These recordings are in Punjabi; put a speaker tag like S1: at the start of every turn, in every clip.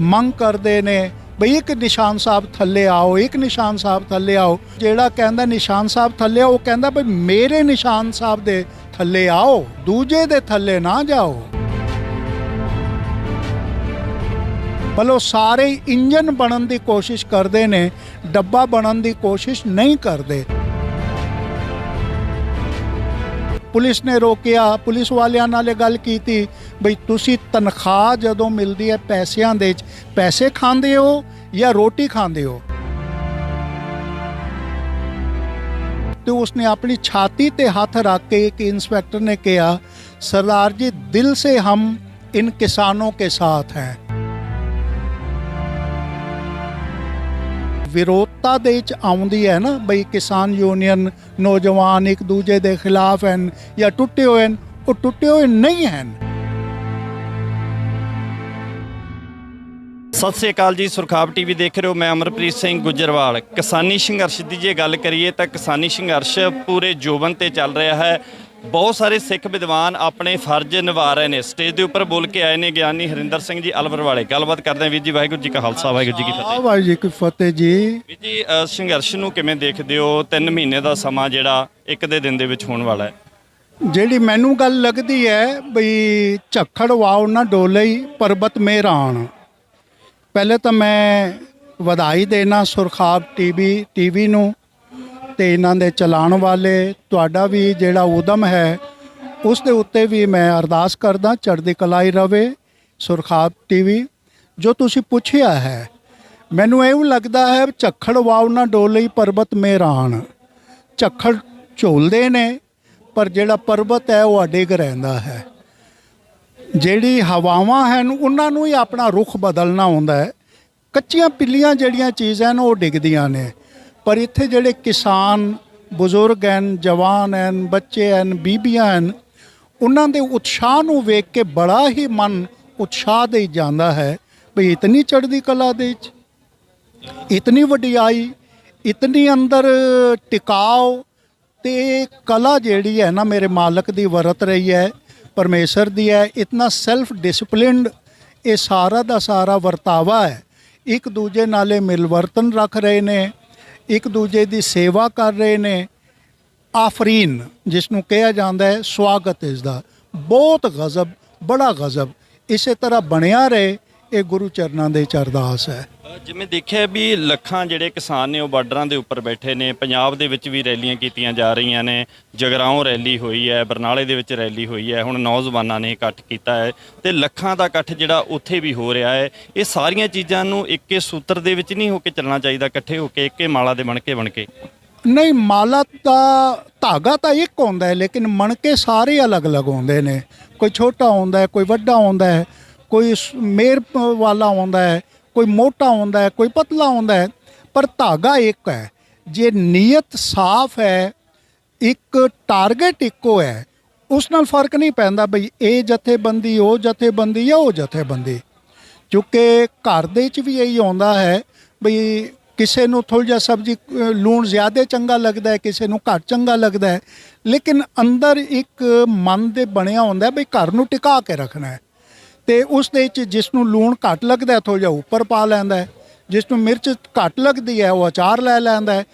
S1: ਮੰਗ ਕਰਦੇ ਨੇ ਬਈ ਇੱਕ ਨਿਸ਼ਾਨ ਸਾਹਿਬ ਥੱਲੇ ਆਓ, ਇੱਕ ਨਿਸ਼ਾਨ ਸਾਹਿਬ ਥੱਲੇ ਆਓ। ਜਿਹੜਾ ਕਹਿੰਦਾ ਨਿਸ਼ਾਨ ਸਾਹਿਬ ਥੱਲੇ ਆਓ, ਉਹ ਕਹਿੰਦਾ ਬਈ ਮੇਰੇ ਨਿਸ਼ਾਨ ਸਾਹਿਬ ਦੇ ਥੱਲੇ ਆਓ, ਦੂਜੇ ਦੇ ਥੱਲੇ ਨਾ ਜਾਓ। ਮਤਲਬ ਸਾਰੇ ਇੰਜਨ ਬਣਨ ਦੀ ਕੋਸ਼ਿਸ਼ ਕਰਦੇ ਨੇ, ਡੱਬਾ ਬਣਨ ਦੀ ਕੋਸ਼ਿਸ਼ ਨਹੀਂ ਕਰਦੇ। ਪੁਲਿਸ ਨੇ ਰੋਕਿਆ, ਪੁਲਿਸ ਵਾਲਿਆਂ ਨਾਲ ਗੱਲ ਕੀਤੀ ਬਈ ਤੁਸੀਂ ਤਨਖਾਹ ਜਦੋਂ ਮਿਲਦੀ ਹੈ ਪੈਸਿਆਂ ਦੇ ਵਿੱਚ ਪੈਸੇ ਖਾਂਦੇ ਹੋ ਜਾਂ ਰੋਟੀ ਖਾਂਦੇ ਹੋ। ਤੇ ਉਸਨੇ ਆਪਣੀ ਛਾਤੀ ਤੇ ਹੱਥ ਰੱਖ ਕੇ ਇੱਕ ਇੰਸਪੈਕਟਰ ਨੇ ਕਿਹਾ, सरदार जी दिल से हम इन किसानों के साथ हैं। ਵਿਰੋਧਤਾ ਦੇ ਵਿੱਚ ਆਉਂਦੀ ਹੈ ਨਾ ਬਈ ਕਿਸਾਨ ਯੂਨੀਅਨ ਨੌਜਵਾਨ ਇੱਕ ਦੂਜੇ ਦੇ ਖਿਲਾਫ ਹਨ ਜਾਂ ਟੁੱਟੇ ਹੋਏ ਹਨ, ਉਹ ਟੁੱਟੇ ਹੋਏ ਨਹੀਂ ਹਨ।
S2: ਸਤਿ ਸ੍ਰੀ ਅਕਾਲ ਜੀ, ਸੁਰਖਾਬ ਟੀਵੀ ਦੇਖ ਰਹੇ ਹੋ। ਮੈਂ ਅਮਰਪ੍ਰੀਤ ਸਿੰਘ ਗੁੱਜਰਵਾਲ। ਕਿਸਾਨੀ ਸੰਘਰਸ਼ ਦੀ ਜੇ ਗੱਲ ਕਰੀਏ ਤਾਂ ਕਿਸਾਨੀ ਸੰਘਰਸ਼ ਪੂਰੇ ਜੋਬਨ ਤੇ ਚੱਲ ਰਿਹਾ ਹੈ। ਬਹੁਤ ਸਾਰੇ ਸਿੱਖ ਵਿਦਵਾਨ ਆਪਣੇ ਫਰਜ਼ ਨਿਭਾ ਰਹੇ ਨੇ। ਸਟੇਜ ਦੇ ਉੱਪਰ ਬੋਲ ਕੇ ਆਏ ਨੇ ਗਿਆਨੀ ਹਰਿੰਦਰ ਸਿੰਘ ਜੀ ਅਲਵਰ ਵਾਲੇ। ਗੱਲਬਾਤ ਕਰਦੇ ਹਾਂ ਵੀਰ ਜੀ। ਵਾਹਿਗੁਰੂ ਜੀ ਕਾ ਖਾਲਸਾ, ਵਾਹਿਗੁਰੂ ਜੀ ਕੀ ਫਤਿਹ।
S1: ਵਾਹਿਗੁਰੂ ਜੀ ਕੀ ਫਤਿਹ ਜੀ।
S2: ਵੀਰ ਜੀ, ਸੰਘਰਸ਼ ਨੂੰ ਕਿਵੇਂ ਦੇਖਦੇ ਹੋ? 3 ਮਹੀਨੇ ਦਾ ਸਮਾਂ ਜਿਹੜਾ ਇੱਕ ਦੇ ਦਿਨ ਦੇ ਵਿੱਚ ਹੋਣ ਵਾਲਾ ਹੈ।
S1: ਜਿਹੜੀ ਮੈਨੂੰ ਗੱਲ ਲੱਗਦੀ ਹੈ ਬਈ ਝੱਖੜ ਵਾਓ ਨਾ ਡੋਲਈ ਪਰਬਤ ਮੇਰਾਣ। ਪਹਿਲੇ ਤਾਂ ਮੈਂ ਵਧਾਈ ਦੇਣਾ ਸੁਰਖਾਬ ਟੀਵੀ ਨੂੰ ਤੇ ਇਹਨਾਂ ਦੇ ਚਲਾਉਣ ਵਾਲੇ। ਤੁਹਾਡਾ ਵੀ ਜਿਹੜਾ ਉਦਮ ਹੈ ਉਸ ਦੇ ਉੱਤੇ ਵੀ ਮੈਂ ਅਰਦਾਸ ਕਰਦਾ ਚੜ੍ਹਦੀ ਕਲਾਈ ਰਵੇ ਸੁਰਖਾਬ ਟੀਵੀ। ਜੋ ਤੁਸੀਂ ਪੁੱਛਿਆ ਹੈ ਮੈਨੂੰ ਇਹ ਲੱਗਦਾ ਹੈ ਝੱਖੜ ਵਾਓ ਨਾ ਡੋਲਈ ਪਰਬਤ ਮੇਰਾਣ। ਝੱਖੜ ਝੋਲਦੇ ਨੇ ਪਰ ਜਿਹੜਾ ਪਰਬਤ ਹੈ ਉਹ ਅਡਿੱਗ ਰਹਿੰਦਾ ਹੈ। ਜਿਹੜੀ ਹਵਾਵਾਂ ਹਨ ਉਹਨਾਂ ਨੂੰ ਹੀ ਆਪਣਾ ਰੁਖ ਬਦਲਣਾ ਹੁੰਦਾ ਹੈ। ਕੱਚੀਆਂ ਪਿੱਲੀਆਂ ਜਿਹੜੀਆਂ ਚੀਜ਼ਾਂ ਹਨ ਉਹ ਡਿੱਗਦੀਆਂ ਨੇ, ਪਰ ਇੱਥੇ ਜਿਹੜੇ ਕਿਸਾਨ ਬਜ਼ੁਰਗ ਹਨ, ਜਵਾਨ ਹਨ, ਬੱਚੇ ਹਨ, ਬੀਬੀਆਂ ਹਨ, ਉਹਨਾਂ ਦੇ ਉਤਸ਼ਾਹ ਨੂੰ ਵੇਖ ਕੇ ਬੜਾ ਹੀ ਮਨ ਉਤਸ਼ਾਹ ਦੇ ਜਾਂਦਾ ਹੈ ਵੀ ਇਤਨੀ ਚੜ੍ਹਦੀ ਕਲਾ ਦੇ ਵਿੱਚ, ਇਤਨੀ ਵਡਿਆਈ, ਇਤਨੀ ਅੰਦਰ ਟਿਕਾਓ। ਤੇ ਕਲਾ ਜਿਹੜੀ ਹੈ ਨਾ ਮੇਰੇ ਮਾਲਕ ਦੀ ਵਰਤ ਰਹੀ ਹੈ, ਪਰਮੇਸ਼ਰ ਦੀ ਹੈ। ਇਤਨਾ ਸੈਲਫ ਡਿਸਪਲਿਨਡ ਇਹ ਸਾਰਾ ਦਾ ਸਾਰਾ ਵਰਤਾਵਾ ਹੈ। ਇੱਕ ਦੂਜੇ ਨਾਲੇ ਮਿਲਵਰਤਨ ਰੱਖ ਰਹੇ ਨੇ, ਇੱਕ ਦੂਜੇ ਦੀ ਸੇਵਾ ਕਰ ਰਹੇ ਨੇ। ਆਫਰੀਨ ਜਿਸ ਨੂੰ ਕਿਹਾ ਜਾਂਦਾ ਹੈ, ਸਵਾਗਤ ਇਸ ਦਾ। ਬਹੁਤ ਗਜ਼ਬ, ਬੜਾ ਗਜ਼ਬ। ਇਸੇ ਤਰ੍ਹਾਂ ਬਣਿਆ ਰਹੇ, ਇਹ ਗੁਰੂ ਚਰਨਾਂ ਦੇ ਚ ਅਰਦਾਸ ਹੈ।
S2: ਜਿਵੇਂ ਦੇਖਿਆ ਵੀ ਲੱਖਾਂ ਜਿਹੜੇ ਕਿਸਾਨ ਨੇ ਉਹ ਬਾਰਡਰਾਂ ਦੇ ਉੱਪਰ ਬੈਠੇ ਨੇ। ਪੰਜਾਬ ਦੇ ਵਿੱਚ ਵੀ ਰੈਲੀਆਂ ਕੀਤੀਆਂ ਜਾ ਰਹੀਆਂ ਨੇ। ਜਗਰਾਓਂ ਰੈਲੀ ਹੋਈ ਹੈ, ਬਰਨਾਲੇ ਦੇ ਵਿੱਚ ਰੈਲੀ ਹੋਈ ਹੈ, ਹੁਣ ਨੌਜਵਾਨਾਂ ਨੇ ਇਕੱਠ ਕੀਤਾ ਹੈ ਤੇ ਲੱਖਾਂ ਦਾ ਇਕੱਠ ਜਿਹੜਾ ਉੱਥੇ ਵੀ ਹੋ ਰਿਹਾ ਹੈ। ਇਹ ਸਾਰੀਆਂ ਚੀਜ਼ਾਂ ਨੂੰ ਇੱਕੇ ਸੂਤਰ ਦੇ ਵਿੱਚ ਨਹੀਂ ਹੋ ਕੇ ਚੱਲਣਾ ਚਾਹੀਦਾ, ਇਕੱਠੇ ਹੋ ਕੇ ਇੱਕੇ ਮਾਲਾ ਦੇ ਬਣ ਕੇ
S1: ਨਹੀਂ, ਮਾਲਾ ਦਾ ਧਾਗਾ ਤਾਂ ਇੱਕ ਹੁੰਦਾ ਹੈ ਲੇਕਿਨ ਮਣਕੇ ਸਾਰੇ ਅਲੱਗ-ਅਲੱਗ ਹੁੰਦੇ ਨੇ। ਕੋਈ ਛੋਟਾ ਹੁੰਦਾ ਹੈ, ਕੋਈ ਵੱਡਾ ਹੁੰਦਾ ਹੈ, ਕੋਈ ਮੇਰ ਵਾਲਾ ਹੁੰਦਾ ਹੈ, ਕੋਈ ਮੋਟਾ ਹੁੰਦਾ ਹੈ, ਕੋਈ ਪਤਲਾ ਹੁੰਦਾ ਹੈ, ਪਰ ਧਾਗਾ ਇੱਕ ਹੈ। ਜੇ ਨੀਅਤ ਸਾਫ਼ ਹੈ, ਇੱਕ ਟਾਰਗੇਟ ਇੱਕੋ ਹੈ, ਉਸ ਨਾਲ ਫਰਕ ਨਹੀਂ ਪੈਂਦਾ ਬਈ ਇਹ ਜਥੇਬੰਦੀ, ਉਹ ਜਥੇਬੰਦੀ ਜਾਂ ਉਹ ਜਥੇਬੰਦੀ। ਕਿਉਂਕਿ ਘਰ ਦੇ ਵਿੱਚ ਵੀ ਇਹੀ ਆਉਂਦਾ ਹੈ ਬਈ ਕਿਸੇ ਨੂੰ ਥੋੜ੍ਹਾ ਜਿਹਾ ਸਬਜ਼ੀ ਲੂਣ ਜ਼ਿਆਦਾ ਚੰਗਾ ਲੱਗਦਾ ਹੈ, ਕਿਸੇ ਨੂੰ ਘੱਟ ਚੰਗਾ ਲੱਗਦਾ ਹੈ, ਲੇਕਿਨ ਅੰਦਰ ਇੱਕ ਮਨ ਦੇ ਬਣਿਆ ਹੁੰਦਾ ਬਈ ਘਰ ਨੂੰ ਟਿਕਾ ਕੇ ਰੱਖਣਾ ਹੈ। ਤੇ ਉਸ ਦੇ ਵਿੱਚ ਜਿਸ ਨੂੰ ਲੂਣ ਘੱਟ ਲੱਗਦਾ ਥੋੜ੍ਹਾ ਜਿਹਾ ਉੱਪਰ ਪਾ ਲੈਂਦਾ ਹੈ, ਜਿਸ ਨੂੰ ਮਿਰਚ ਘੱਟ ਲੱਗਦੀ ਹੈ ਉਹ ਅਚਾਰ ਲੈ ਲੈਂਦਾ ਹੈ।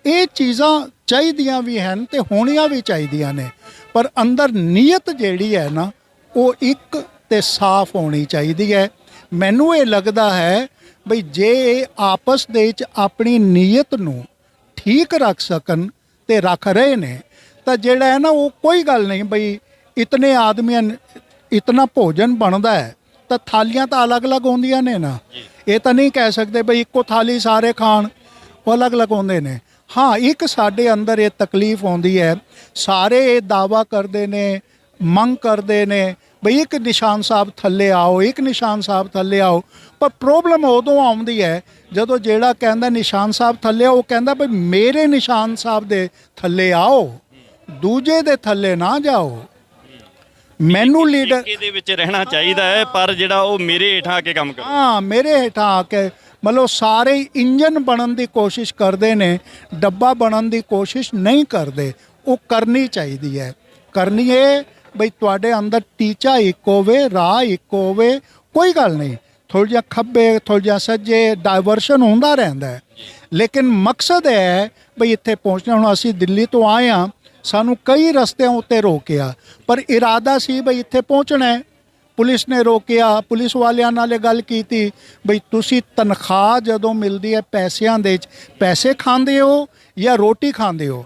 S1: ਇਹ ਚੀਜ਼ਾਂ ਚਾਹੀਦੀਆਂ ਵੀ ਹਨ ਤੇ ਹੋਣੀਆਂ ਵੀ ਚਾਹੀਦੀਆਂ ਨੇ, ਪਰ ਅੰਦਰ ਨੀਅਤ ਜਿਹੜੀ ਹੈ ਨਾ ਉਹ ਇੱਕ ਤੇ ਸਾਫ਼ ਹੋਣੀ ਚਾਹੀਦੀ ਹੈ। ਮੈਨੂੰ ਇਹ ਲੱਗਦਾ ਹੈ ਬਈ ਜੇ ਇਹ ਆਪਸ ਦੇ ਵਿੱਚ ਆਪਣੀ ਨੀਅਤ ਨੂੰ ਠੀਕ ਰੱਖ ਸਕਣ ਤੇ ਰੱਖ ਰਹੇ ਨੇ ਤਾਂ ਜਿਹੜਾ ਹੈ ਨਾ ਉਹ ਕੋਈ ਗੱਲ ਨਹੀਂ ਬਈ ਇਤਨੇ ਆਦਮੀਆਂ ਇਤਨਾ ਭੋਜਨ ਬਣਦਾ ਹੈ ਤਾਂ ਥਾਲੀਆਂ ਤਾਂ ਅਲੱਗ-ਅਲੱਗ ਹੁੰਦੀਆਂ ਨੇ ਨਾ। ਇਹ ਤਾਂ ਨਹੀਂ ਕਹਿ ਸਕਦੇ ਬਈ ਇੱਕੋ ਥਾਲੀ ਸਾਰੇ ਖਾਣ, ਉਹ ਅਲੱਗ-ਅਲੱਗ ਹੁੰਦੇ ਨੇ। ਹਾਂ, ਇੱਕ ਸਾਡੇ ਅੰਦਰ ਇਹ ਤਕਲੀਫ ਆਉਂਦੀ ਹੈ, ਸਾਰੇ ਇਹ ਦਾਅਵਾ ਕਰਦੇ ਨੇ, ਮੰਗ ਕਰਦੇ ਨੇ ਬਈ ਇੱਕ ਨਿਸ਼ਾਨ ਸਾਹਿਬ ਥੱਲੇ ਆਓ, ਇੱਕ ਨਿਸ਼ਾਨ ਸਾਹਿਬ ਥੱਲੇ ਆਓ। ਪਰ ਪ੍ਰੋਬਲਮ ਉਦੋਂ ਆਉਂਦੀ ਹੈ ਜਦੋਂ ਜਿਹੜਾ ਕਹਿੰਦਾ ਨਿਸ਼ਾਨ ਸਾਹਿਬ ਥੱਲੇ ਆਓ, ਉਹ ਕਹਿੰਦਾ ਬਈ ਮੇਰੇ ਨਿਸ਼ਾਨ ਸਾਹਿਬ ਦੇ ਥੱਲੇ ਆਓ, ਦੂਜੇ ਦੇ ਥੱਲੇ ਨਾ ਜਾਓ। ਮੈਨੂੰ ਲੀਡਰ
S2: ਦੇ ਵਿੱਚ ਰਹਿਣਾ ਚਾਹੀਦਾ ਹੈ, ਪਰ ਜਿਹੜਾ ਉਹ ਮੇਰੇ ਹੇਠਾਂ ਆ ਕੇ ਕੰਮ ਕਰੇ।
S1: ਹਾਂ, ਮੇਰੇ ਹੇਠਾਂ ਆ ਕੇ ਮਤਲਬ ਸਾਰੇ ਇੰਜਨ ਬਣਨ ਦੀ ਕੋਸ਼ਿਸ਼ ਕਰਦੇ ਨੇ, ਡੱਬਾ ਬਣਨ ਦੀ ਕੋਸ਼ਿਸ਼ ਨਹੀਂ ਕਰਦੇ। ਉਹ ਕਰਨੀ ਚਾਹੀਦੀ ਹੈ। ਕਰਨੀ ਹੈ ਬਈ ਤੁਹਾਡੇ ਅੰਦਰ ਟੀਚਾ ਇੱਕ ਹੋਵੇ, ਰਾਹ ਇੱਕ ਹੋਵੇ, ਕੋਈ ਗੱਲ ਨਹੀਂ। ਥੋੜ੍ਹਾ ਜਿਹਾ ਖੱਬੇ ਥੋੜ੍ਹਾ ਜਿਹਾ ਸੱਜੇ ਡਾਇਵਰਸ਼ਨ ਹੁੰਦਾ ਰਹਿੰਦਾ ਹੈ। ਲੇਕਿਨ ਮਕਸਦ ਇਹ ਹੈ ਬਈ ਇੱਥੇ ਪਹੁੰਚਣਾ। ਹੁਣ ਅਸੀਂ ਦਿੱਲੀ ਤੋਂ ਆਏ ਹਾਂ, ਸਾਨੂੰ ਕਈ ਰਸਤਿਆਂ ਉੱਤੇ ਰੋਕਿਆ, ਪਰ ਇਰਾਦਾ ਸੀ ਬਈ ਇੱਥੇ ਪਹੁੰਚਣਾ ਹੈ। ਪੁਲਿਸ ਨੇ ਰੋਕਿਆ, ਪੁਲਿਸ ਵਾਲਿਆਂ ਨਾਲ ਇਹ ਗੱਲ ਕੀਤੀ ਬਈ ਤੁਸੀਂ ਤਨਖਾਹ ਜਦੋਂ ਮਿਲਦੀ ਹੈ ਪੈਸਿਆਂ ਦੇ 'ਚ ਪੈਸੇ ਖਾਂਦੇ ਹੋ ਜਾਂ ਰੋਟੀ ਖਾਂਦੇ ਹੋ?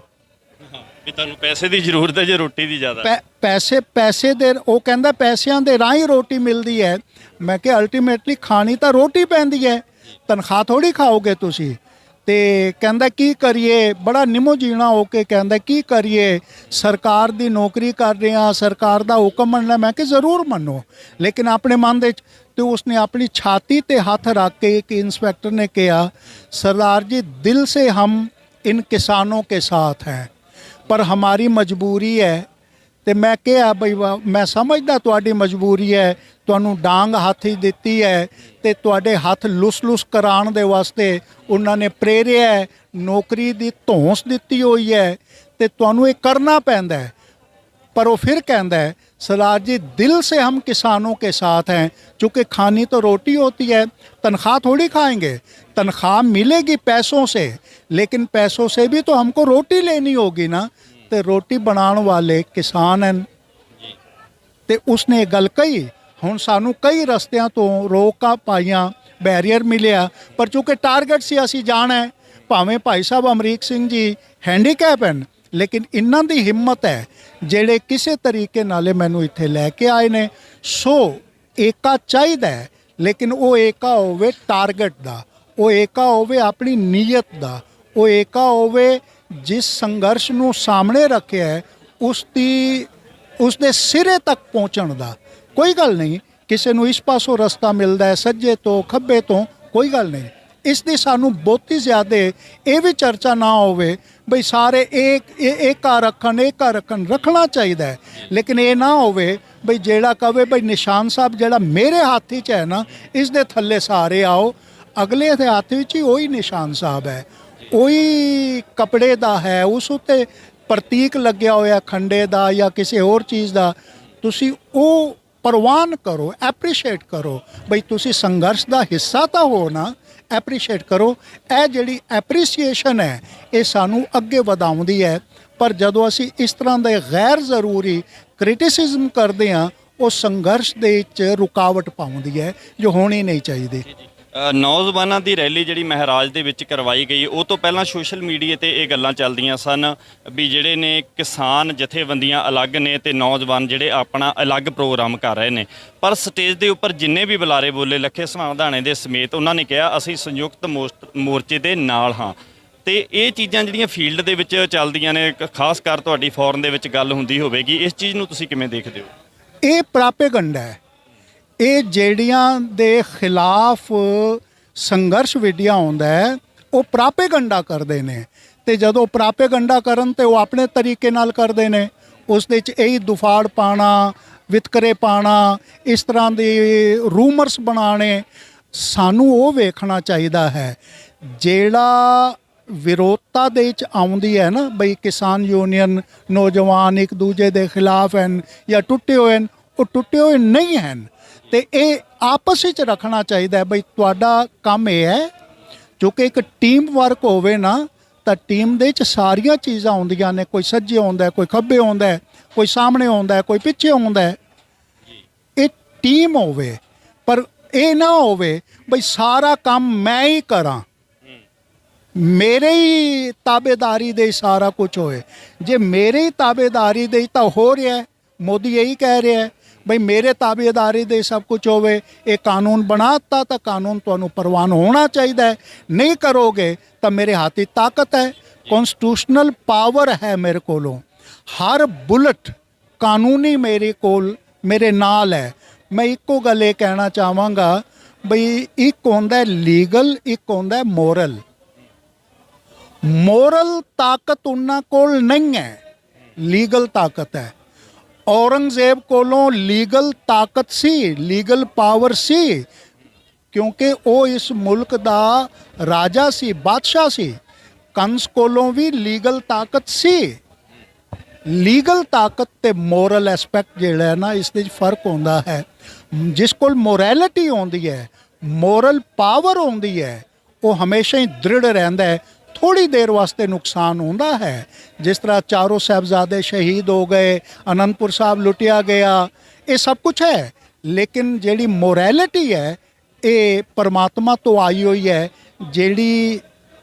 S2: ਵੀ ਤੁਹਾਨੂੰ ਪੈਸੇ ਦੀ ਜ਼ਰੂਰਤ ਹੈ ਜੇ ਰੋਟੀ ਦੀ ਜ਼ਿਆਦਾ?
S1: ਪੈਸੇ ਦੇ, ਉਹ ਕਹਿੰਦਾ ਪੈਸਿਆਂ ਦੇ ਰਾਹੀਂ ਰੋਟੀ ਮਿਲਦੀ ਹੈ। ਮੈਂ ਕਿਹਾ ਅਲਟੀਮੇਟਲੀ ਖਾਣੀ ਤਾਂ ਰੋਟੀ ਪੈਂਦੀ ਹੈ, ਤਨਖਾਹ ਥੋੜੀ ਖਾਓਗੇ ਤੁਸੀਂ। ਤੇ ਕਹਿੰਦਾ ਕੀ ਕਰੀਏ, ਬੜਾ ਨਿਮੋ ਜੀਣਾ ਹੋ ਕੇ ਕਹਿੰਦਾ ਕੀ ਕਰੀਏ, ਸਰਕਾਰ ਦੀ ਨੌਕਰੀ ਕਰ ਰਹੇ ਹਾਂ, ਸਰਕਾਰ ਦਾ ਹੁਕਮ ਮੰਨਣਾ। ਮੈਂ ਕਿਹਾ ਜ਼ਰੂਰ ਮੰਨੋ, ਲੇਕਿਨ ਆਪਣੇ ਮਨ ਦੇ 'ਚ। ਤੇ ਉਸਨੇ ਆਪਣੀ ਛਾਤੀ ਤੇ ਹੱਥ ਰੱਖ ਕੇ ਇੱਕ ਇੰਸਪੈਕਟਰ ਨੇ ਕਿਹਾ, ਸਰਦਾਰ ਜੀ ਦਿਲ से हम इन किसानों के साथ हैं, पर हमारी मजबूरी है। ਤੇ ਮੈਂ ਕਿਹਾ ਬਈ ਮੈਂ ਸਮਝਦਾ ਤੁਹਾਡੀ ਮਜਬੂਰੀ ਹੈ, ਤੁਹਾਨੂੰ ਡਾਂਗ ਹੱਥ ਹੀ ਦਿੱਤੀ ਹੈ ਤੇ ਤੁਹਾਡੇ ਹੱਥ ਲੁੱਸ ਕਰਾਉਣ ਦੇ ਵਾਸਤੇ ਉਹਨਾਂ ਨੇ ਪ੍ਰੇਰਿਆ ਹੈ, ਨੌਕਰੀ ਦੀ ਧੌਂਸ ਦਿੱਤੀ ਹੋਈ ਹੈ ਤੇ ਤੁਹਾਨੂੰ ਇਹ ਕਰਨਾ ਪੈਂਦਾ ਹੈ। पर वो फिर कहता है, सरदार जी दिल से हम किसानों के साथ हैं, चूँकि खानी तो रोटी होती है, तनख्वाह थोड़ी खाएंगे। तनख्वाह मिलेगी पैसों से, लेकिन पैसों से भी तो हमको रोटी लेनी होगी ना। तो रोटी बनाने वाले किसान हैं। तो उसने गल कही। हुण सानू कई रस्तियां तो रोका पाइयां, बैरीयर मिलिया, पर चूँकि टारगेट से असी जाना है। भावें भाई साहब अमरीक सिंह जी हैंडीकैप हैं, लेकिन इन्हां दी हिम्मत है ਜਿਹੜੇ ਕਿਸੇ ਤਰੀਕੇ ਨਾਲੇ ਮੈਨੂੰ ਇੱਥੇ ਲੈ ਕੇ ਆਏ ਨੇ। ਸੋ ਏਕਾ ਚਾਹੀਦਾ ਹੈ, ਲੇਕਿਨ ਉਹ ਏਕਾ ਹੋਵੇ ਟਾਰਗੇਟ ਦਾ, ਉਹ ਏਕਾ ਹੋਵੇ ਆਪਣੀ ਨੀਅਤ ਦਾ, ਉਹ ਏਕਾ ਹੋਵੇ ਜਿਸ ਸੰਘਰਸ਼ ਨੂੰ ਸਾਹਮਣੇ ਰੱਖਿਆ ਹੈ ਉਸ ਦੇ ਸਿਰੇ ਤੱਕ ਪਹੁੰਚਣ ਦਾ। ਕੋਈ ਗੱਲ ਨਹੀਂ ਕਿਸੇ ਨੂੰ ਇਸ ਪਾਸੋਂ ਰਸਤਾ ਮਿਲਦਾ ਹੈ, ਸੱਜੇ ਤੋਂ ਖੱਬੇ ਤੋਂ, ਕੋਈ ਗੱਲ ਨਹੀਂ। ਇਸ ਦੀ ਸਾਨੂੰ ਬਹੁਤੀ ਜ਼ਿਆਦਾ ਇਹ ਵੀ ਚਰਚਾ ਨਾ ਹੋਵੇ ਬਈ ਸਾਰੇ ਏਕਾ ਰੱਖਣਾ ਚਾਹੀਦਾ ਹੈ, ਲੇਕਿਨ ਇਹ ਨਾ ਹੋਵੇ ਬਈ ਜਿਹੜਾ ਕਵੇ ਬਈ ਨਿਸ਼ਾਨ ਸਾਹਿਬ ਜਿਹੜਾ ਮੇਰੇ ਹੱਥ 'ਚ ਹੈ ਨਾ, ਇਸ ਦੇ ਥੱਲੇ ਸਾਰੇ ਆਓ। ਅਗਲੇ ਦੇ ਹੱਥ ਵਿੱਚ ਹੀ ਉਹੀ ਨਿਸ਼ਾਨ ਸਾਹਿਬ ਹੈ, ਉਹੀ ਕੱਪੜੇ ਦਾ ਹੈ, ਉਸ ਉੱਤੇ ਪ੍ਰਤੀਕ ਲੱਗਿਆ ਹੋਇਆ ਖੰਡੇ ਦਾ ਜਾਂ ਕਿਸੇ ਹੋਰ ਚੀਜ਼ ਦਾ। ਤੁਸੀਂ ਉਹ ਪ੍ਰਵਾਨ ਕਰੋ, ਐਪਰੀਸ਼ੀਏਟ ਕਰੋ ਬਈ ਤੁਸੀਂ ਸੰਘਰਸ਼ ਦਾ ਹਿੱਸਾ ਤਾਂ ਹੋ ਨਾ, ਐਪਰੀਸ਼ੀਏਟ ਕਰੋ। ਇਹ ਜਿਹੜੀ ਐਪਰੀਸੀਏਸ਼ਨ ਹੈ ਇਹ ਸਾਨੂੰ ਅੱਗੇ ਵਧਾਉਂਦੀ ਹੈ। ਪਰ ਜਦੋਂ ਅਸੀਂ ਇਸ ਤਰ੍ਹਾਂ ਦੇ ਗੈਰ ਜ਼ਰੂਰੀ ਕ੍ਰਿਟਿਸਿਜ਼ਮ ਕਰਦੇ ਹਾਂ, ਉਹ ਸੰਘਰਸ਼ ਦੇ ਵਿੱਚ ਰੁਕਾਵਟ ਪਾਉਂਦੀ ਹੈ, ਜੋ ਹੋਣੀ ਨਹੀਂ ਚਾਹੀਦੀ।
S2: ਨੌਜਵਾਨਾਂ ਦੀ ਰੈਲੀ ਜਿਹੜੀ ਮਹਾਰਾਜ ਦੇ ਵਿੱਚ ਕਰਵਾਈ ਗਈ, ਉਹ ਤੋਂ ਪਹਿਲਾਂ ਸੋਸ਼ਲ ਮੀਡੀਆ ਤੇ ਇਹ ਗੱਲਾਂ ਚੱਲਦੀਆਂ ਸਨ ਵੀ ਜਿਹੜੇ ਨੇ ਕਿਸਾਨ ਜਥੇਬੰਦੀਆਂ ਅਲੱਗ ਨੇ ਤੇ ਨੌਜਵਾਨ ਜਿਹੜੇ ਆਪਣਾ ਅਲੱਗ ਪ੍ਰੋਗਰਾਮ ਕਰ ਰਹੇ ਨੇ। ਪਰ ਸਟੇਜ ਦੇ ਉੱਪਰ ਜਿੰਨੇ ਵੀ ਬੁਲਾਰੇ ਬੋਲੇ, ਲੱਖੇ ਸਮਾਧਾਣੇ ਦੇ ਸਮੇਤ, ਉਹਨਾਂ ਨੇ ਕਿਹਾ ਅਸੀਂ ਸੰਯੁਕਤ ਮੋਰਚੇ ਦੇ ਨਾਲ ਹਾਂ। ਤੇ ਇਹ ਚੀਜ਼ਾਂ ਜਿਹੜੀਆਂ ਫੀਲਡ ਦੇ ਵਿੱਚ ਚੱਲਦੀਆਂ ਨੇ, ਖਾਸ ਕਰ ਤੁਹਾਡੀ ਫੋਰਨ ਦੇ ਵਿੱਚ ਗੱਲ ਹੁੰਦੀ ਹੋਵੇਗੀ, ਇਸ ਚੀਜ਼ ਨੂੰ ਤੁਸੀਂ ਕਿਵੇਂ ਦੇਖਦੇ ਹੋ?
S1: ਇਹ ਪ੍ਰਾਪੇਗੰਡਾ ਹੈ। ਇਹ ਜਿਹੜੀਆਂ ਦੇ ਖਿਲਾਫ ਸੰਘਰਸ਼ ਵਿੱਢਿਆ ਹੁੰਦਾ ਹੈ, ਉਹ ਪ੍ਰਾਪੇਗੰਡਾ ਕਰਦੇ ਨੇ। ਤੇ ਜਦੋਂ ਪ੍ਰਾਪੇਗੰਡਾ ਕਰਨ ਤੇ ਉਹ ਆਪਣੇ ਤਰੀਕੇ ਨਾਲ ਕਰਦੇ ਨੇ। ਉਸ ਦੇ 'ਚ ਇਹੀ ਦੁਫਾੜ ਪਾਣਾ, ਵਿਤਕਰੇ ਪਾਣਾ, ਇਸ ਤਰ੍ਹਾਂ ਦੇ ਰੂਮਰਸ ਬਣਾਉਣੇ। ਸਾਨੂੰ ਉਹ ਵੇਖਣਾ ਚਾਹੀਦਾ ਹੈ ਜਿਹੜਾ ਵਿਰੋਧਤਾ ਦੇ 'ਚ ਆਉਂਦੀ ਹੈ ਨਾ, ਬਈ ਕਿਸਾਨ ਯੂਨੀਅਨ ਨੌਜਵਾਨ ਇੱਕ ਦੂਜੇ ਦੇ ਖਿਲਾਫ ਹਨ ਜਾਂ ਟੁੱਟੇ ਹੋਏ ਹਨ, ਉਹ ਟੁੱਟੇ ਹੋਏ ਨਹੀਂ ਹਨ। ਤੇ ਇਹ ਆਪਸ ਵਿੱਚ ਰੱਖਣਾ ਚਾਹੀਦਾ ਹੈ ਬਈ ਤੁਹਾਡਾ ਕੰਮ ਇਹ ਹੈ। ਕਿਉਂਕਿ ਇੱਕ ਟੀਮ ਵਰਕ ਹੋਵੇ ਨਾ, ਤਾਂ ਟੀਮ ਦੇ ਵਿੱਚ ਸਾਰੀਆਂ ਚੀਜ਼ਾਂ ਆਉਂਦੀਆਂ ਨੇ। ਕੋਈ ਸੱਜੇ ਆਉਂਦਾ, ਕੋਈ ਖੱਬੇ ਆਉਂਦਾ, ਕੋਈ ਸਾਹਮਣੇ ਆਉਂਦਾ, ਕੋਈ ਪਿੱਛੇ ਆਉਂਦਾ। ਇਹ ਟੀਮ ਹੋਵੇ, ਪਰ ਇਹ ਨਾ ਹੋਵੇ ਬਈ ਸਾਰਾ ਕੰਮ ਮੈਂ ਹੀ ਕਰਾਂ, ਮੇਰੇ ਹੀ ਤਾਬੇਦਾਰੀ ਦੇ ਸਾਰਾ ਕੁਝ ਹੋਏ। ਜੇ ਮੇਰੇ ਹੀ ਤਾਬੇਦਾਰੀ ਦੇ ਤਾਂ ਹੋ ਰਿਹਾ, ਮੋਦੀ ਇਹੀ ਕਹਿ ਰਿਹਾ ਹੈ ਬਈ ਮੇਰੇ ਤਾਬੇਦਾਰੀ ਦੇ ਸਭ ਕੁਝ ਹੋਵੇ। ਇਹ ਕਾਨੂੰਨ ਬਣਾਤਾ ਤਾਂ ਕਾਨੂੰਨ ਤੁਹਾਨੂੰ ਪ੍ਰਵਾਨ ਹੋਣਾ ਚਾਹੀਦਾ ਹੈ। ਨਹੀਂ ਕਰੋਗੇ ਤਾਂ ਮੇਰੇ ਹੱਥ 'ਚ ਤਾਕਤ ਹੈ, ਕਨਸਟੀਟਿਊਸ਼ਨਲ ਪਾਵਰ ਹੈ ਮੇਰੇ ਕੋਲੋਂ। ਹਰ ਬੁਲਟ ਕਾਨੂੰਨੀ ਮੇਰੇ ਕੋਲ ਮੇਰੇ ਨਾਲ ਹੈ। ਮੈਂ ਇੱਕੋ ਗੱਲ ਇਹ ਕਹਿਣਾ ਚਾਹਾਂਗਾ ਬਈ ਇੱਕ ਹੁੰਦਾ ਲੀਗਲ, ਇੱਕ ਹੁੰਦਾ ਮੋਰਲ। ਮੋਰਲ ਤਾਕਤ ਉਹਨਾਂ ਕੋਲ ਨਹੀਂ ਹੈ, ਲੀਗਲ ਤਾਕਤ ਹੈ। ਔਰੰਗਜ਼ੇਬ ਕੋਲੋਂ ਲੀਗਲ ਤਾਕਤ ਸੀ, ਲੀਗਲ ਪਾਵਰ ਸੀ, ਕਿਉਂਕਿ ਉਹ ਇਸ ਮੁਲਕ ਦਾ ਰਾਜਾ ਸੀ, ਬਾਦਸ਼ਾਹ ਸੀ। ਕੰਸ ਕੋਲੋਂ ਵੀ ਲੀਗਲ ਤਾਕਤ ਸੀ। ਲੀਗਲ ਤਾਕਤ ਤੇ ਮੋਰਲ ਐਸਪੈਕਟ ਜਿਹੜਾ ਹੈ ਨਾ, ਇਸ ਦੇ ਵਿੱਚ ਫਰਕ ਹੁੰਦਾ ਹੈ। ਜਿਸ ਕੋਲ ਮੋਰੈਲਿਟੀ ਆਉਂਦੀ ਹੈ ਮੋਰਲ ਪਾਵਰ ਆਉਂਦੀ ਹੈ ਉਹ ਹਮੇਸ਼ਾ ਹੀ ਦ੍ਰਿੜ ਰਹਿੰਦਾ ਹੈ। ਥੋੜੀ ਦੇਰ ਵਾਸਤੇ ਨੁਕਸਾਨ ਹੁੰਦਾ ਹੈ, ਜਿਸ ਤਰ੍ਹਾਂ ਚਾਰੋਂ ਸਾਹਿਬਜ਼ਾਦੇ ਸ਼ਹੀਦ ਹੋ ਗਏ, ਅਨੰਦਪੁਰ ਸਾਹਿਬ ਲੁੱਟਿਆ ਗਿਆ, ਇਹ ਸਭ ਕੁਝ ਹੈ। ਲੇਕਿਨ ਜਿਹੜੀ ਮੋਰੈਲਿਟੀ ਹੈ ਇਹ ਪਰਮਾਤਮਾ ਤੋਂ ਆਈ ਹੋਈ ਹੈ। ਜਿਹੜੀ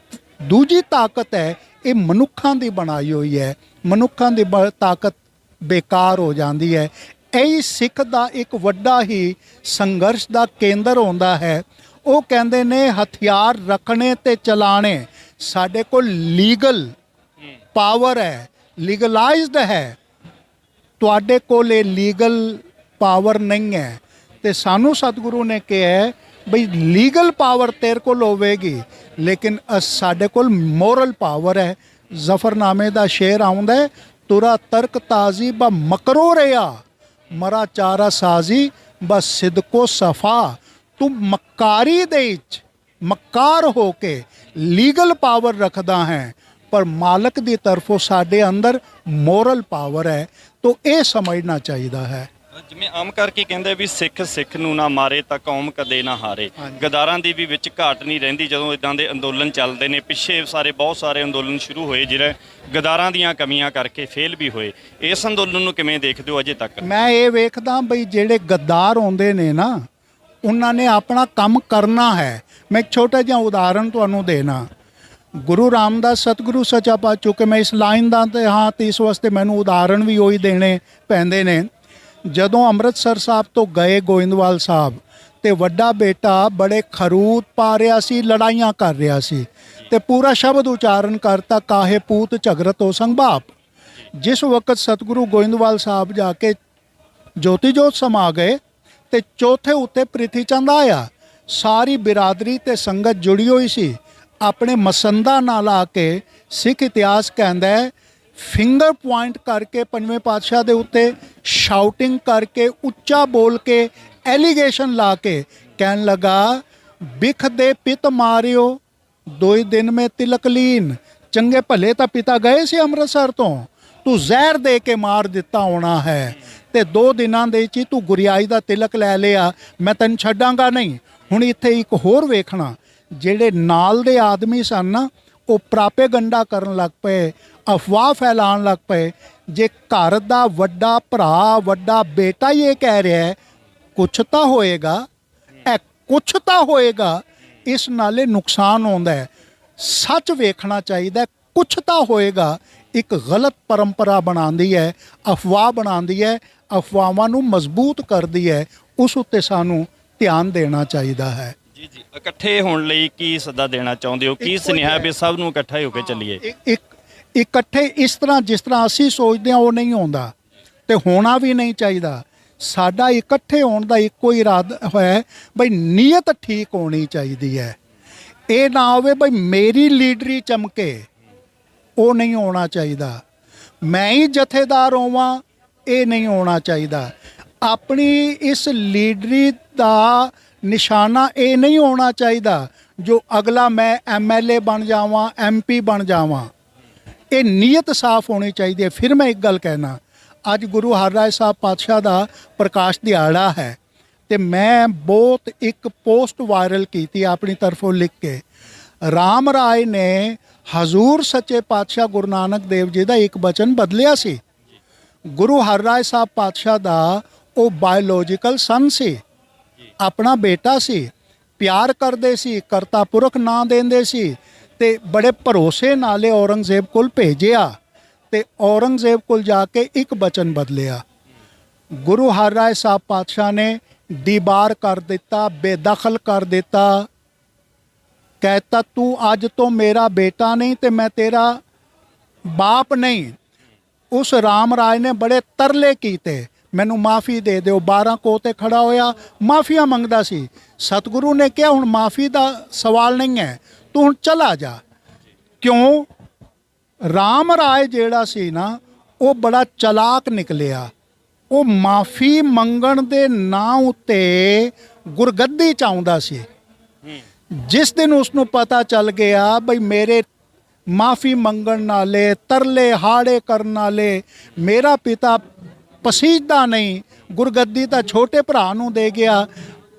S1: ਦੂਜੀ ਤਾਕਤ ਹੈ ਇਹ ਮਨੁੱਖਾਂ ਦੀ ਬਣਾਈ ਹੋਈ ਹੈ। ਮਨੁੱਖਾਂ ਦੀ ਤਾਕਤ ਬੇਕਾਰ ਹੋ ਜਾਂਦੀ ਹੈ। ਇਹ ਸਿੱਖ ਦਾ ਇੱਕ ਵੱਡਾ ਹੀ ਸੰਘਰਸ਼ ਦਾ ਕੇਂਦਰ ਹੁੰਦਾ ਹੈ। ਉਹ ਕਹਿੰਦੇ ਨੇ ਹਥਿਆਰ ਰੱਖਣੇ ਤੇ ਚਲਾਣੇ, ਸਾਡੇ ਕੋਲ ਲੀਗਲ ਪਾਵਰ ਹੈ, ਲੀਗਲਾਈਜ਼ਡ ਹੈ। ਤੁਹਾਡੇ ਕੋਲ ਇਹ ਲੀਗਲ ਪਾਵਰ ਨਹੀਂ ਹੈ। ਤੇ ਸਾਨੂੰ ਸਤਿਗੁਰੂ ਨੇ ਕਿਹਾ ਬਈ ਲੀਗਲ ਪਾਵਰ ਤੇਰੇ ਕੋਲ ਹੋਵੇਗੀ, ਲੇਕਿਨ ਸਾਡੇ ਕੋਲ ਮੋਰਲ ਪਾਵਰ ਹੈ। ਜ਼ਫਰਨਾਮੇ ਦਾ ਸ਼ੇਰ ਆਉਂਦਾ ਹੈ, ਤੁਰਾ ਤਰਕ ਤਾਜ਼ੀ ਬ ਮਕਰੋ ਰਿਆ, ਮਰਾ ਚਾਰਾ ਸਾਜ਼ੀ ਬਸ ਸਿਦਕੋ ਸਫਾ। ਤੂੰ ਮਕਾਰੀ ਦੇ ਵਿੱਚ ਮਕਾਰ ਹੋ ਕੇ ਲੀਗਲ ਪਾਵਰ ਰੱਖਦਾ ਹੈ, ਪਰ ਮਾਲਕ ਦੀ ਤਰਫੋਂ ਸਾਡੇ ਅੰਦਰ ਮੋਰਲ ਪਾਵਰ ਹੈ। ਤੋ ਇਹ ਸਮਝਣਾ ਚਾਹੀਦਾ ਹੈ।
S2: ਜਿਵੇਂ ਆਮ ਕਰਕੇ ਕਹਿੰਦੇ ਵੀ ਸਿੱਖ ਨੂੰ ਨਾ ਮਾਰੇ ਤਾਂ ਕੌਮ ਕਦੇ ਨਾ ਹਾਰੇ। ਗਦਾਰਾਂ ਦੀ ਵੀ ਵਿੱਚ ਘਾਟ ਨਹੀਂ ਰਹਿੰਦੀ ਜਦੋਂ ਇਦਾਂ ਦੇ ਅੰਦੋਲਨ ਚੱਲਦੇ ਨੇ। ਪਿੱਛੇ ਬਹੁਤ ਸਾਰੇ ਅੰਦੋਲਨ ਸ਼ੁਰੂ ਹੋਏ ਜਿਹੜੇ ਗਦਾਰਾਂ ਦੀਆਂ ਕਮੀਆਂ ਕਰਕੇ ਫੇਲ ਵੀ ਹੋਏ। ਇਸ ਅੰਦੋਲਨ ਨੂੰ ਕਿਵੇਂ ਦੇਖਦੇ ਹੋ ਅਜੇ ਤੱਕ?
S1: ਮੈਂ ਇਹ ਵੇਖਦਾ ਬਈ ਜਿਹੜੇ ਗੱਦਾਰ ਆਉਂਦੇ ਨੇ ਨਾ, ਉਹਨਾਂ ਨੇ ਆਪਣਾ ਕੰਮ ਕਰਨਾ ਹੈ। ਮੈਂ ਇੱਕ ਛੋਟਾ ਜਿਹਾ ਉਦਾਹਰਣ ਤੁਹਾਨੂੰ ਦੇਣਾ। ਗੁਰੂ ਰਾਮਦਾਸ ਸਤਿਗੁਰੂ ਸੱਚਾ ਪਾਤਸ਼ਾਹ, ਚੁੱਕੇ ਮੈਂ ਇਸ ਲਾਈਨ ਦਾ ਤੇ ਹਾਂ ਤੇ ਇਸ ਵਾਸਤੇ ਮੈਨੂੰ ਉਦਾਹਰਣ ਵੀ ਉਹੀ ਦੇਣੇ ਪੈਂਦੇ ਨੇ। ਜਦੋਂ ਅੰਮ੍ਰਿਤਸਰ ਸਾਹਿਬ ਤੋਂ ਗਏ ਗੋਇੰਦਵਾਲ ਸਾਹਿਬ, ਤੇ ਵੱਡਾ ਬੇਟਾ ਬੜੇ ਖਰੂਤ ਪਾ ਰਿਹਾ ਸੀ, ਲੜਾਈਆਂ ਕਰ ਰਿਹਾ ਸੀ, ਤੇ ਪੂਰਾ ਸ਼ਬਦ ਉਚਾਰਨ ਕਰਤਾ, ਕਾਹੇ ਪੂਤ ਝਗਰਤ ਹੋ ਸੰਗ ਬਾਪ। ਜਿਸ ਵਕਤ ਸਤਿਗੁਰੂ ਗੋਇੰਦਵਾਲ ਸਾਹਿਬ ਜਾ ਕੇ ਜੋਤੀ ਜੋਤ ਸਮਾ ਗਏ ਤੇ ਚੌਥੇ ਉੱਤੇ ਪ੍ਰਿਥੀ ਚੰਦ ਆਇਆ। ਸਾਰੀ ਬਿਰਾਦਰੀ ਤੇ ਸੰਗਤ ਜੁੜੀ ਹੋਈ ਸੀ। ਆਪਣੇ ਮਸੰਦਾ ਨਾਲ ਆ ਕੇ ਸਿੱਖ ਇਤਿਹਾਸ ਕਹਿੰਦਾ ਹੈ, ਫਿੰਗਰ ਪੁਆਇੰਟ ਕਰਕੇ ਪੰਜਵੇਂ ਪਾਤਸ਼ਾਹ ਦੇ ਉੱਤੇ ਸ਼ਾਊਟਿੰਗ ਕਰਕੇ, ਉੱਚਾ ਬੋਲ ਕੇ, ਐਲੀਗੇਸ਼ਨ ਲਾ ਕੇ ਕਹਿਣ ਲੱਗਾ, ਬਿਖ ਦੇ ਪਿਤ ਮਾਰਿਓ 2 ਦਿਨ ਮੇ ਤਿਲਕ ਲੀਨ। ਚੰਗੇ ਭਲੇ ਤਾਂ ਪਿਤਾ ਗਏ ਸੀ ਅੰਮ੍ਰਿਤਸਰ ਤੋਂ, ਤੂੰ ਜ਼ਹਿਰ ਦੇ ਕੇ ਮਾਰ ਦਿੱਤਾ ਹੋਣਾ ਹੈ, ਤੇ 2 ਦਿਨਾਂ ਦੇ ਵਿੱਚ ਹੀ ਤੂੰ ਗੁਰਿਆਈ ਦਾ ਤਿਲਕ ਲੈ ਲਿਆ, ਮੈਂ ਤੈਨੂੰ ਛੱਡਾਂਗਾ ਨਹੀਂ। ਹੁਣ ਇੱਥੇ ਇੱਕ ਹੋਰ ਵੇਖਣਾ, ਜਿਹੜੇ ਨਾਲ ਦੇ ਆਦਮੀ ਸਨ ਨਾ, ਉਹ ਪ੍ਰਾਪੇਗੰਡਾ ਕਰਨ ਲੱਗ ਪਏ, ਅਫਵਾਹ ਫੈਲਾਉਣ ਲੱਗ ਪਏ। ਜੇ ਘਰ ਦਾ ਵੱਡਾ ਭਰਾ, ਵੱਡਾ ਬੇਟਾ ਹੀ ਇਹ ਕਹਿ ਰਿਹਾ ਹੈ ਕੁਛ ਤਾਂ ਹੋਏਗਾ, ਇਹ ਕੁਛ ਤਾਂ ਹੋਏਗਾ, ਇਸ ਨਾਲੇ ਨੁਕਸਾਨ ਹੁੰਦਾ ਹੈ। ਸੱਚ ਵੇਖਣਾ ਚਾਹੀਦਾ, ਕੁਛ ਤਾਂ ਹੋਏਗਾ। ਇੱਕ ਗਲਤ ਪਰੰਪਰਾ ਬਣਾਉਂਦੀ ਹੈ, ਅਫਵਾਹ ਬਣਾਉਂਦੀ ਹੈ, ਅਫਵਾਹਾਂ ਨੂੰ ਮਜ਼ਬੂਤ ਕਰਦੀ ਹੈ। ਉਸ ਉੱਤੇ ਸਾਨੂੰ ਧਿਆਨ ਦੇਣਾ ਚਾਹੀਦਾ ਹੈ।
S2: ਜੀ ਇਕੱਠੇ ਹੋਣ ਲਈ ਕੀ ਸੱਦਾ ਦੇਣਾ ਚਾਹੁੰਦੇ ਹੋ? ਕੀ ਸੁਨੇਹਾ ਵੀ ਸਭ ਨੂੰ ਇਕੱਠਾ ਹੋ ਕੇ ਚੱਲੀਏ?
S1: ਇਕੱਠੇ ਇਸ ਤਰ੍ਹਾਂ ਜਿਸ ਤਰ੍ਹਾਂ ਅਸੀਂ ਸੋਚਦੇ ਹਾਂ ਉਹ ਨਹੀਂ ਹੁੰਦਾ, ਤੇ ਹੋਣਾ ਵੀ ਨਹੀਂ ਚਾਹੀਦਾ। ਸਾਡਾ ਇਕੱਠੇ ਹੋਣ ਦਾ ਇੱਕੋ ਹੀ ਇਰਾਦਾ ਹੈ ਬਈ ਨੀਅਤ ਠੀਕ ਹੋਣੀ ਚਾਹੀਦੀ ਹੈ। ਇਹ ਨਾ ਹੋਵੇ ਬਈ ਮੇਰੀ ਲੀਡਰੀ ਚਮਕੇ, ਉਹ ਨਹੀਂ ਹੋਣਾ ਚਾਹੀਦਾ। ਮੈਂ ਹੀ ਜਥੇਦਾਰ ਹੋਵਾਂ, ਇਹ ਨਹੀਂ ਹੋਣਾ ਚਾਹੀਦਾ। ਆਪਣੀ ਇਸ ਲੀਡਰੀ ਦਾ ਨਿਸ਼ਾਨਾ ਇਹ ਨਹੀਂ ਹੋਣਾ ਚਾਹੀਦਾ ਜੋ ਅਗਲਾ ਮੈਂ MLA ਬਣ ਜਾਵਾਂ, MP ਬਣ ਜਾਵਾਂ। ਇਹ ਨੀਅਤ ਸਾਫ਼ ਹੋਣੀ ਚਾਹੀਦੀ ਹੈ। ਫਿਰ ਮੈਂ ਇੱਕ ਗੱਲ ਕਹਿਣਾ, ਅੱਜ ਗੁਰੂ ਹਰਿਰਾਏ ਸਾਹਿਬ ਪਾਤਸ਼ਾਹ ਦਾ ਪ੍ਰਕਾਸ਼ ਦਿਹਾੜਾ ਹੈ, ਤੇ ਮੈਂ ਬਹੁਤ ਇੱਕ ਪੋਸਟ ਵਾਇਰਲ ਕੀਤੀ ਆਪਣੀ ਤਰਫੋਂ ਲਿਖ ਕੇ। ਰਾਮ ਰਾਏ ਨੇ ਹਜ਼ੂਰ ਸੱਚੇ ਪਾਤਸ਼ਾਹ ਗੁਰੂ ਨਾਨਕ ਦੇਵ ਜੀ ਦਾ ਇੱਕ ਬਚਨ ਬਦਲਿਆ ਸੀ। ਗੁਰੂ ਹਰਿਰਾਏ ਸਾਹਿਬ ਪਾਤਸ਼ਾਹ ਦਾ ਉਹ ਬਾਇਓਲੋਜੀਕਲ ਸਨ ਸੀ, ਆਪਣਾ ਬੇਟਾ ਸੀ, ਪਿਆਰ ਕਰਦੇ ਸੀ, ਕਰਤਾ ਪੁਰਖ ਨਾਂ ਦਿੰਦੇ ਸੀ, ਤੇ ਬੜੇ ਭਰੋਸੇ ਨਾਲੇ ਔਰੰਗਜ਼ੇਬ ਕੋਲ ਭੇਜਿਆ, ਤੇ ਔਰੰਗਜ਼ੇਬ ਕੋਲ ਜਾ ਕੇ ਇੱਕ ਬਚਨ ਬਦਲਿਆ। ਗੁਰੂ ਹਰਿਰਾਏ ਸਾਹਿਬ ਪਾਤਸ਼ਾਹ ਨੇ ਦੀਬਾਰ ਕਰ ਦਿੱਤਾ, ਬੇਦਖਲ ਕਰ ਦਿੱਤਾ, ਕਹਿਤਾ ਤੂੰ ਅੱਜ ਤੋਂ ਮੇਰਾ ਬੇਟਾ ਨਹੀਂ ਤੇ ਮੈਂ ਤੇਰਾ ਬਾਪ ਨਹੀਂ। ਉਸ ਰਾਮ ਰਾਏ ਨੇ ਬੜੇ ਤਰਲੇ ਕੀਤੇ, ਮੈਨੂੰ ਮਾਫੀ ਦੇ ਦਿਓ। 12 ਕੋਹ ਤੇ ਖੜਾ ਹੋਇਆ, ਮਾਫੀਆਂ ਮੰਗਦਾ ਸੀ। ਸਤਿਗੁਰੂ ਨੇ ਕਿਹਾ ਹੁਣ ਮਾਫੀ ਦਾ ਸਵਾਲ ਨਹੀਂ ਹੈ, ਤੂੰ ਹੁਣ ਚਲਾ ਜਾ। ਕਿਉਂ? ਰਾਮ ਰਾਏ ਜਿਹੜਾ ਸੀ ਨਾ, ਉਹ ਬੜਾ ਚਲਾਕ ਨਿਕਲਿਆ। ਉਹ ਮਾਫੀ ਮੰਗਣ ਦੇ ਨਾਂ ਉੱਤੇ ਗੁਰਗੱਦੀ ਚਾਹੁੰਦਾ ਸੀ। ਜਿਸ ਦਿਨ ਉਸ ਨੂੰ ਪਤਾ ਚੱਲ ਗਿਆ ਬਈ ਮੇਰੇ ਮਾਫੀ ਮੰਗਣ ਨਾਲੇ, ਤਰਲੇ ਹਾੜੇ ਕਰਨ ਨਾਲੇ ਮੇਰਾ ਪਿਤਾ ਪਸੀਜਦਾ ਨਹੀਂ, ਗੁਰਗੱਦੀ ਤਾਂ ਛੋਟੇ ਭਰਾ ਨੂੰ ਦੇ ਗਿਆ,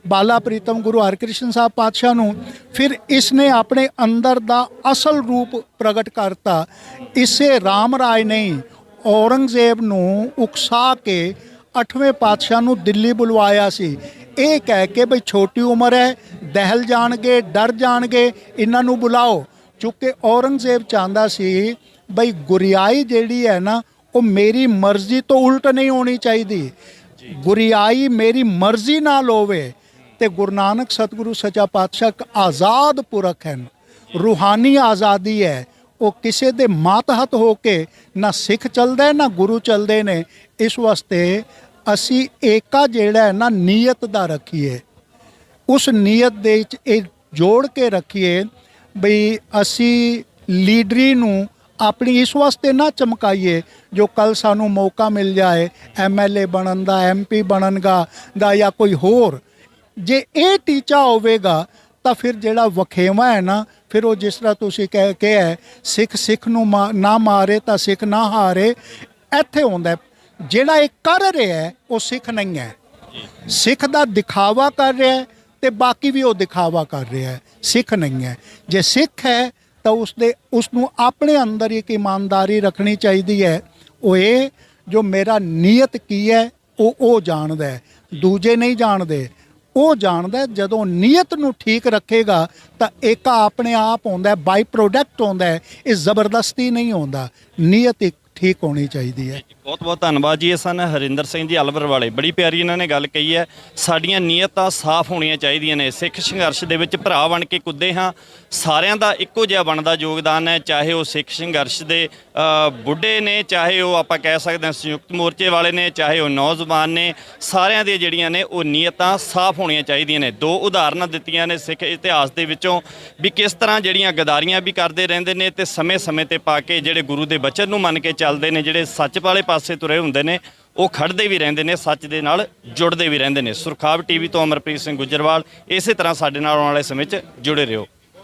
S1: ਬਾਲਾ ਪ੍ਰੀਤਮ ਗੁਰੂ ਹਰਕ੍ਰਿਸ਼ਨ ਸਾਹਿਬ ਪਾਤਸ਼ਾਹ ਨੂੰ। ਫਿਰ ਇਸ ਨੇ ਆਪਣੇ ਅੰਦਰ ਦਾ ਅਸਲ ਰੂਪ ਪ੍ਰਗਟ ਕਰਤਾ। ਇਸੇ ਰਾਮ ਰਾਏ ਨੇ ਔਰੰਗਜ਼ੇਬ ਨੂੰ ਉਕਸਾ ਕੇ 8ਵੇਂ ਪਾਤਸ਼ਾਹ ਨੂੰ ਦਿੱਲੀ ਬੁਲਵਾਇਆ ਸੀ, ਇਹ ਕਹਿ ਕੇ ਬਈ ਛੋਟੀ ਉਮਰ ਹੈ, ਦਹਿਲ ਜਾਣਗੇ, ਡਰ ਜਾਣਗੇ, ਇਹਨਾਂ ਨੂੰ ਬੁਲਾਓ। ਚੁੱਕੇ ਔਰੰਗਜ਼ੇਬ ਚਾਹੁੰਦਾ ਸੀ ਬਈ ਗੁਰਿਆਈ ਜਿਹੜੀ ਹੈ ਨਾ ਉਹ ਮੇਰੀ ਮਰਜ਼ੀ ਤੋਂ ਉਲਟ ਨਹੀਂ ਹੋਣੀ ਚਾਹੀਦੀ, ਗੁਰਿਆਈ ਮੇਰੀ ਮਰਜ਼ੀ ਨਾਲ ਹੋਵੇ। ਤੇ ਗੁਰੂ ਨਾਨਕ ਸਤਿਗੁਰੂ ਸੱਚਾ ਪਾਤਸ਼ਾਹ ਇੱਕ ਆਜ਼ਾਦ ਪੁਰਖ ਹਨ, ਰੂਹਾਨੀ ਆਜ਼ਾਦੀ ਹੈ। ਉਹ ਕਿਸੇ ਦੇ ਮਾਤਹਤ ਹੋ ਕੇ ਨਾ ਸਿੱਖ ਚੱਲਦਾ ਨਾ ਗੁਰੂ ਚੱਲਦੇ ਨੇ। ਇਸ ਵਾਸਤੇ ਅਸੀਂ ਏਕਾ ਜਿਹੜਾ ਹੈ ਨਾ ਨੀਅਤ ਦਾ ਰੱਖੀਏ, ਉਸ ਨੀਅਤ ਦੇ ਵਿੱਚ ਇਹ ਜੋੜ ਕੇ ਰੱਖੀਏ ਬਈ ਅਸੀਂ ਲੀਡਰੀ ਨੂੰ ਆਪਣੀ ਇਸ ਵਾਸਤੇ ਨਾ ਚਮਕਾਈਏ ਜੋ ਕੱਲ ਸਾਨੂੰ ਮੌਕਾ ਮਿਲ ਜਾਏ MLA ਬਣਨ ਦਾ, MP ਬਣਨ ਦਾ ਜਾਂ ਕੋਈ ਹੋਰ। ਜੇ ਇਹ ਟੀਚਾ ਹੋਵੇਗਾ ਤਾਂ ਫਿਰ ਜਿਹੜਾ ਵਖੇਵਾ ਹੈ ਨਾ, ਫਿਰ ਉਹ ਜਿਸ ਤਰ੍ਹਾਂ ਤੁਸੀਂ ਕਿਹਾ ਸਿੱਖ ਨੂੰ ਨਾ ਮਾਰੇ ਤਾਂ ਸਿੱਖ ਨਾ ਹਾਰੇ, ਇੱਥੇ ਹੁੰਦਾ। ਜਿਹੜਾ ਇਹ ਕਰ ਰਿਹਾ ਹੈ ਉਹ ਸਿੱਖ ਨਹੀਂ ਹੈ, ਸਿੱਖ ਦਾ ਦਿਖਾਵਾ ਕਰ ਰਿਹਾ ਹੈ ਤੇ ਬਾਕੀ ਵੀ ਉਹ ਦਿਖਾਵਾ ਕਰ ਰਿਹਾ ਹੈ, ਸਿੱਖ ਨਹੀਂ ਹੈ। ਜੇ ਸਿੱਖ ਹੈ ਤਾਂ ਉਸ ਨੂੰ ਆਪਣੇ ਅੰਦਰ ਇੱਕ ਇਮਾਨਦਾਰੀ ਰੱਖਣੀ ਚਾਹੀਦੀ ਹੈ। ਉਹ ਇਹ ਜੋ ਮੇਰਾ ਨੀਅਤ ਕੀ ਹੈ ਉਹ ਜਾਣਦਾ ਹੈ, ਦੂਜੇ ਨਹੀਂ ਜਾਣਦੇ। ਉਹ ਜਾਣਦਾ ਜਦੋਂ ਨੀਅਤ ਨੂੰ ਠੀਕ ਰੱਖੇਗਾ ਤਾਂ ਏਕਾ ਆਪਣੇ ਆਪ ਹੁੰਦਾ, ਬਾਈ ਪ੍ਰੋਡਕਟ ਹੁੰਦਾ ਹੈ। ਇਹ ਜ਼ਬਰਦਸਤੀ ਨਹੀਂ ਹੁੰਦਾ, ਨੀਅਤ ਇੱਕ ਠੀਕ ਹੋਣੀ ਚਾਹੀਦੀ ਹੈ।
S2: ਬਹੁਤ ਬਹੁਤ ਧੰਨਵਾਦ ਜੀ। ਇਹ ਸਨ ਹਰਿੰਦਰ ਸਿੰਘ ਜੀ ਅਲਵਰ ਵਾਲੇ। ਬੜੀ ਪਿਆਰੀ ਇਹਨਾਂ ਨੇ ਗੱਲ ਕਹੀ ਹੈ, ਸਾਡੀਆਂ ਨੀਅਤਾਂ ਸਾਫ਼ ਹੋਣੀਆਂ ਚਾਹੀਦੀਆਂ ਨੇ। ਸਿੱਖ ਸੰਘਰਸ਼ ਦੇ ਵਿੱਚ ਭਰਾ ਬਣ ਕੇ ਕੁੱਦੇ ਹਾਂ, ਸਾਰਿਆਂ ਦਾ ਇੱਕੋ ਜਿਹਾ ਬਣਦਾ ਯੋਗਦਾਨ ਹੈ, ਚਾਹੇ ਉਹ ਸਿੱਖ ਸੰਘਰਸ਼ ਦੇ ਬੁੱਢੇ ਨੇ, ਚਾਹੇ ਉਹ ਆਪਾਂ ਕਹਿ ਸਕਦੇ ਹਾਂ ਸੰਯੁਕਤ ਮੋਰਚੇ ਵਾਲੇ ਨੇ, ਚਾਹੇ ਉਹ ਨੌਜਵਾਨ ਨੇ। ਸਾਰਿਆਂ ਦੀਆਂ ਜਿਹੜੀਆਂ ਨੇ ਉਹ ਨੀਅਤਾਂ ਸਾਫ਼ ਹੋਣੀਆਂ ਚਾਹੀਦੀਆਂ ਨੇ। ਦੋ ਉਦਾਹਰਨਾਂ ਦਿੱਤੀਆਂ ਨੇ ਸਿੱਖ ਇਤਿਹਾਸ ਦੇ ਵਿੱਚੋਂ ਵੀ ਕਿਸ ਤਰ੍ਹਾਂ ਜਿਹੜੀਆਂ ਗਦਾਰੀਆਂ ਵੀ ਕਰਦੇ ਰਹਿੰਦੇ ਨੇ ਤੇ ਸਮੇਂ-ਸਮੇਂ ਤੇ ਪਾ ਕੇ ਜਿਹੜੇ ਗੁਰੂ ਦੇ ਬਚਨ ਨੂੰ ਮੰਨ ਕੇ ਚੱਲਦੇ ਨੇ, ਜਿਹੜੇ ਸੱਚ ਵਾਲੇ ਪਾਸੇ ਤੁਰੇ ਹੁੰਦੇ ਨੇ, ਉਹ ਖੜਦੇ ਵੀ ਰਹਿੰਦੇ ਨੇ, ਸੱਚ ਦੇ ਨਾਲ ਜੁੜਦੇ ਵੀ ਰਹਿੰਦੇ ਨੇ। ਸੁਰਖਾਬ TV ਤੋਂ ਅਮਰਪ੍ਰੀਤ ਸਿੰਘ ਗੁੱਜਰਵਾਲ। ਇਸੇ ਤਰ੍ਹਾਂ ਸਾਡੇ ਨਾਲ ਆਉਣ ਵਾਲੇ ਸਮੇਂ 'ਚ ਜੁੜੇ ਰਹੋ।